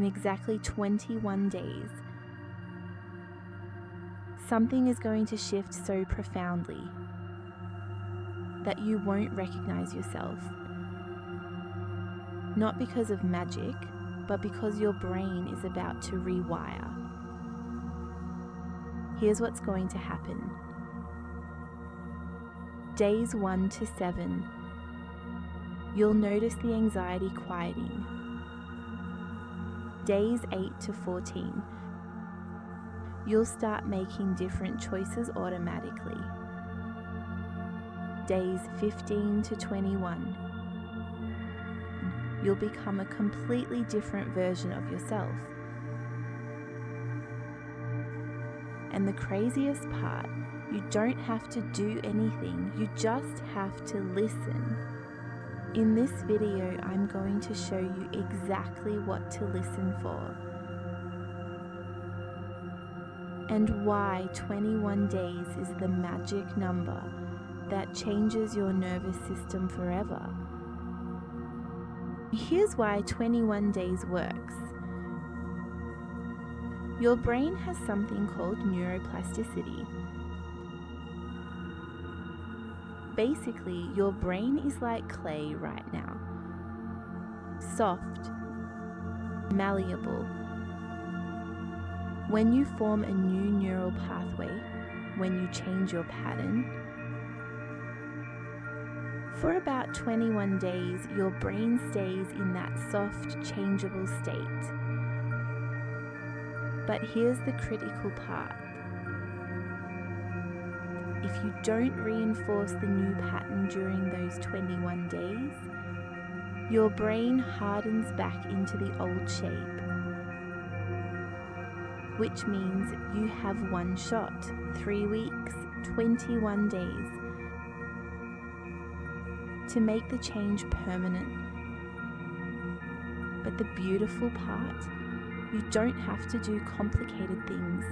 in exactly 21 days, something is going to shift so profoundly that you won't recognize yourself. Not because of magic, but because your brain is about to rewire. Here's what's going to happen. Days 1 to 7, you'll notice the anxiety quieting. Days 8 to 14, you'll start making different choices automatically. Days 15 to 21, you'll become a completely different version of yourself. And the craziest part, you don't have to do anything, you just have to listen. In this video, I'm going to show you exactly what to listen for and why 21 days is the magic number that changes your nervous system forever. Here's why 21 days works. Your brain has something called neuroplasticity. Basically, your brain is like clay right now. Soft, malleable. When you form a new neural pathway, when you change your pattern, for about 21 days, your brain stays in that soft, changeable state. But here's the critical part. If you don't reinforce the new pattern during those 21 days, your brain hardens back into the old shape, which means you have one shot, 3 weeks, 21 days, to make the change permanent. But the beautiful part, you don't have to do complicated things.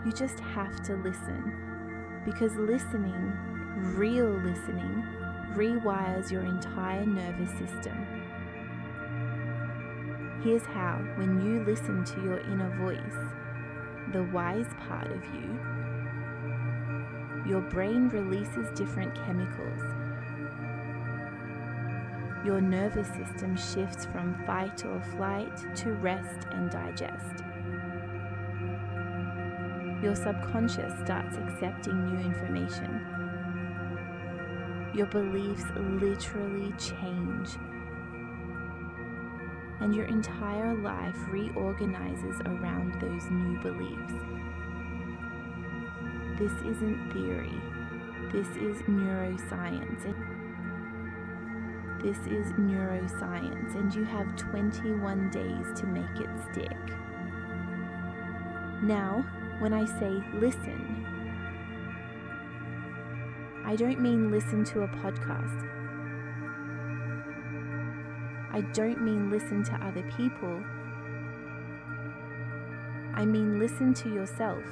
You just have to listen, because listening, real listening, rewires your entire nervous system. Here's how: when you listen to your inner voice, the wise part of you, your brain releases different chemicals. Your nervous system shifts from fight or flight to rest and digest. Your subconscious starts accepting new information. Your beliefs literally change. And your entire life reorganizes around those new beliefs. This isn't theory. This is neuroscience. This is neuroscience, and you have 21 days to make it stick. Now, when I say listen, I don't mean listen to a podcast. I don't mean listen to other people. I mean listen to yourself,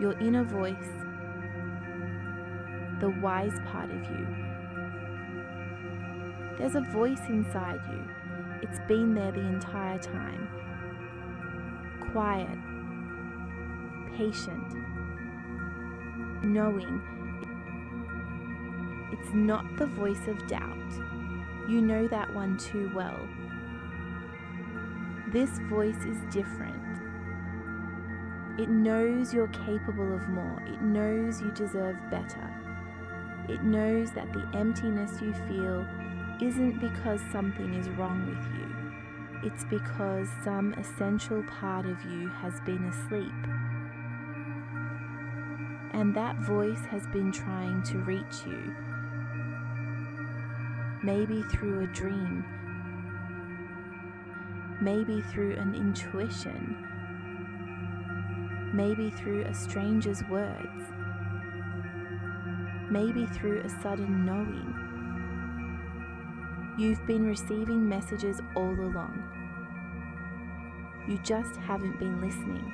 your inner voice, the wise part of you. There's a voice inside you. It's been there the entire time. Quiet, patient, knowing. It's not the voice of doubt. You know that one too well. This voice is different. It knows you're capable of more. It knows you deserve better. It knows that the emptiness you feel isn't because something is wrong with you. It's because some essential part of you has been asleep. And that voice has been trying to reach you. Maybe through a dream. Maybe through an intuition. Maybe through a stranger's words. Maybe through a sudden knowing. You've been receiving messages all along. You just haven't been listening.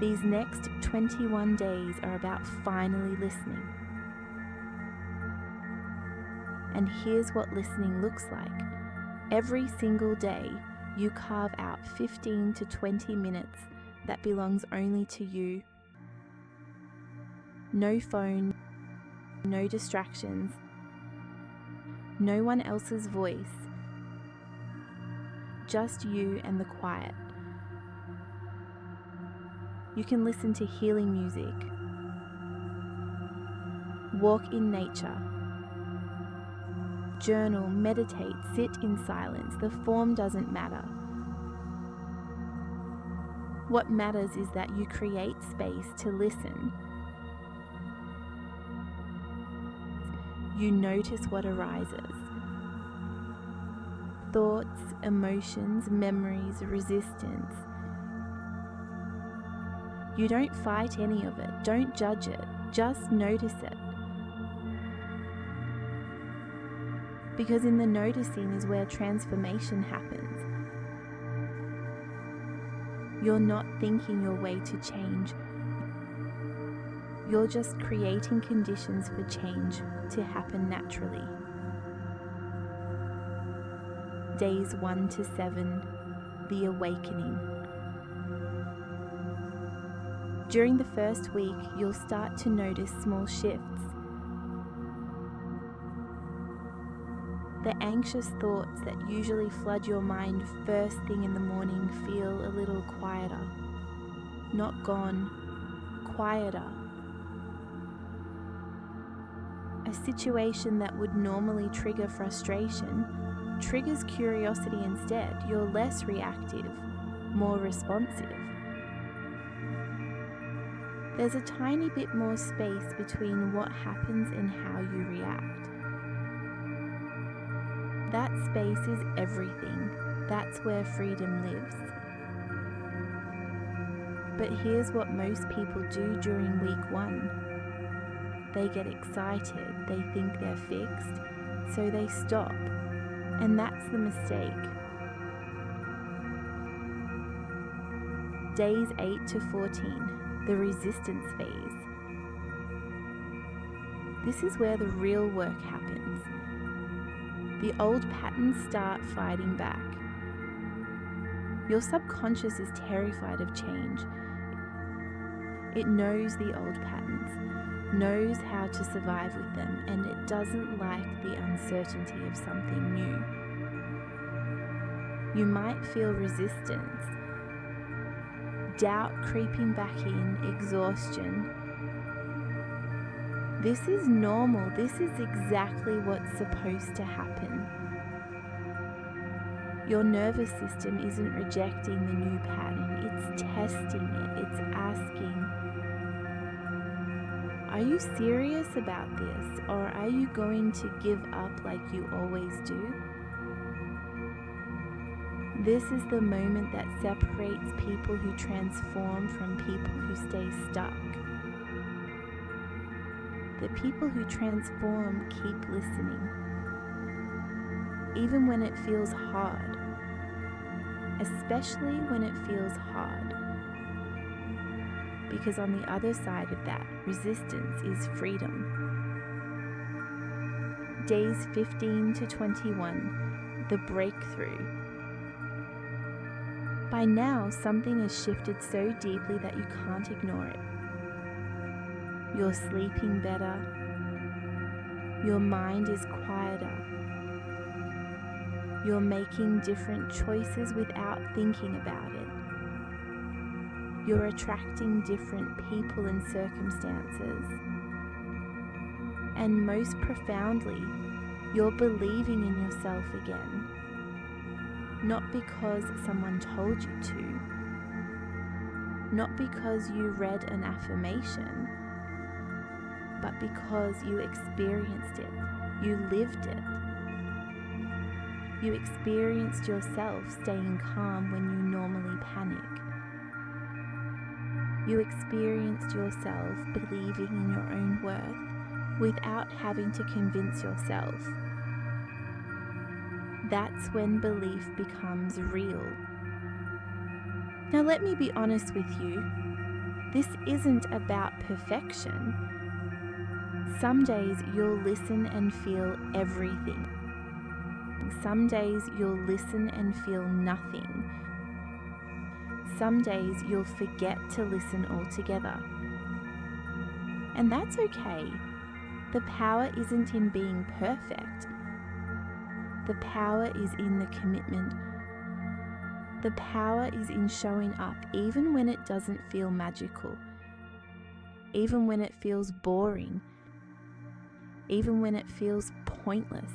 These next 21 days are about finally listening. And here's what listening looks like. Every single day, you carve out 15 to 20 minutes that belongs only to you. No phone, no distractions, no one else's voice, just you and the quiet. You can listen to healing music, walk in nature, journal, meditate, sit in silence. The form doesn't matter. What matters is that you create space to listen. You notice what arises. Thoughts, emotions, memories, resistance. You don't fight any of it. Don't judge it. Just notice it. Because in the noticing is where transformation happens. You're not thinking your way to change. You're just creating conditions for change to happen naturally. Days 1 to 7, the awakening. During the first week, you'll start to notice small shifts. The anxious thoughts that usually flood your mind first thing in the morning feel a little quieter. Not gone, quieter. A situation that would normally trigger frustration triggers curiosity instead. You're less reactive, more responsive. There's a tiny bit more space between what happens and how you react. That space is everything. That's where freedom lives. But here's what most people do during week 1. They get excited, they think they're fixed, so they stop. And that's the mistake. Days 8 to 14, the resistance phase. This is where the real work happens. The old patterns start fighting back. Your subconscious is terrified of change. It knows the old patterns, knows how to survive with them, and it doesn't like the uncertainty of something new. You might feel resistance, doubt creeping back in, exhaustion. This is normal. This is exactly what's supposed to happen. Your nervous system isn't rejecting the new pattern, it's testing it, it's asking, are you serious about this, or are you going to give up like you always do? This is the moment that separates people who transform from people who stay stuck. The people who transform keep listening, even when it feels hard, especially when it feels hard. Because on the other side of that resistance is freedom. Days 15 to 21, the breakthrough. By now, something has shifted so deeply that you can't ignore it. You're sleeping better. Your mind is quieter. You're making different choices without thinking about it. You're attracting different people and circumstances. And most profoundly, you're believing in yourself again. Not because someone told you to. Not because you read an affirmation. But because you experienced it. You lived it. You experienced yourself staying calm when you normally panic. You experienced yourself believing in your own worth without having to convince yourself. That's when belief becomes real. Now let me be honest with you. This isn't about perfection. Some days you'll listen and feel everything. Some days you'll listen and feel nothing. Some days you'll forget to listen altogether. And that's okay. The power isn't in being perfect. The power is in the commitment. The power is in showing up even when it doesn't feel magical, even when it feels boring, even when it feels pointless.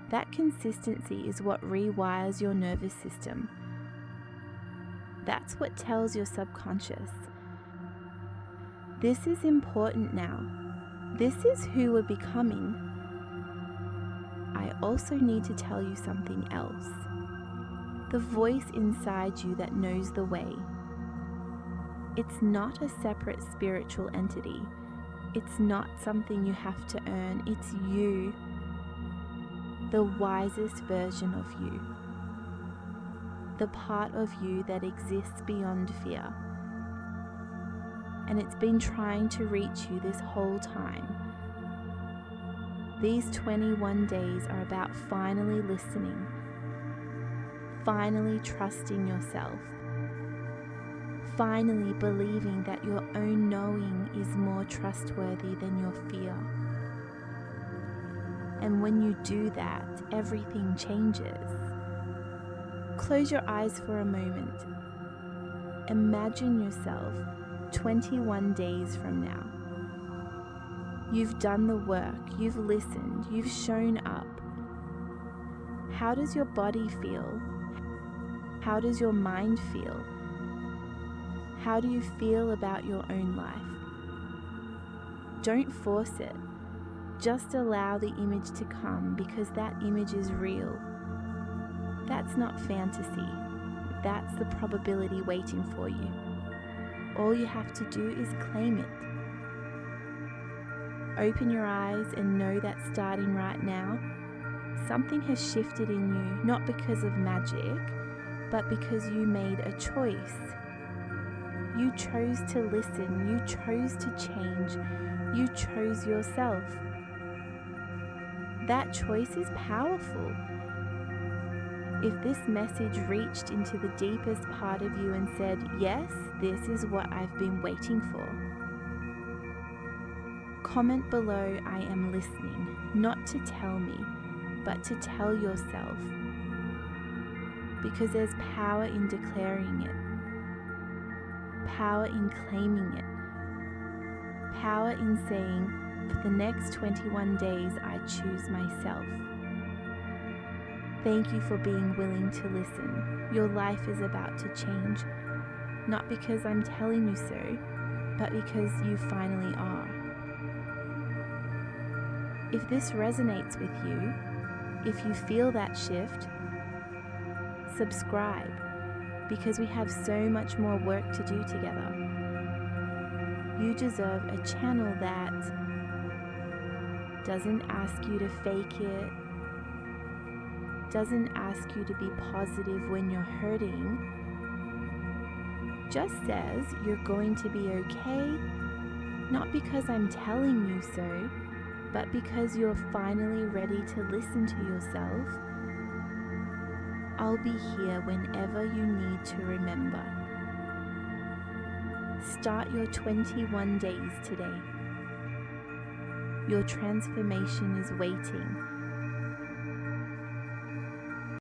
That consistency is what rewires your nervous system. That's what tells your subconscious, this is important now. This is who we're becoming. I also need to tell you something else. The voice inside you that knows the way. It's not a separate spiritual entity. It's not something you have to earn. It's you, the wisest version of you, the part of you that exists beyond fear. And it's been trying to reach you this whole time. These 21 days are about finally listening, finally trusting yourself, finally believing that your own knowing is more trustworthy than your fear. And when you do that, everything changes. Close your eyes for a moment. Imagine yourself 21 days from now. You've done the work, you've listened, you've shown up. How does your body feel? How does your mind feel? How do you feel about your own life? Don't force it. Just allow the image to come, because that image is real. That's not fantasy. That's the probability waiting for you. All you have to do is claim it. Open your eyes and know that starting right now, something has shifted in you, not because of magic, but because you made a choice. You chose to listen, you chose to change, you chose yourself. That choice is powerful. If this message reached into the deepest part of you and said, yes, this is what I've been waiting for, comment below, I am listening, not to tell me, but to tell yourself. Because there's power in declaring it, power in claiming it, power in saying, for the next 21 days, I choose myself. Thank you for being willing to listen. Your life is about to change, not because I'm telling you so, but because you finally are. If this resonates with you, if you feel that shift, subscribe, because we have so much more work to do together. You deserve a channel that doesn't ask you to fake it, doesn't ask you to be positive when you're hurting, just says you're going to be okay, not because I'm telling you so, but because you're finally ready to listen to yourself. I'll be here whenever you need to remember. Start your 21 days today. Your transformation is waiting.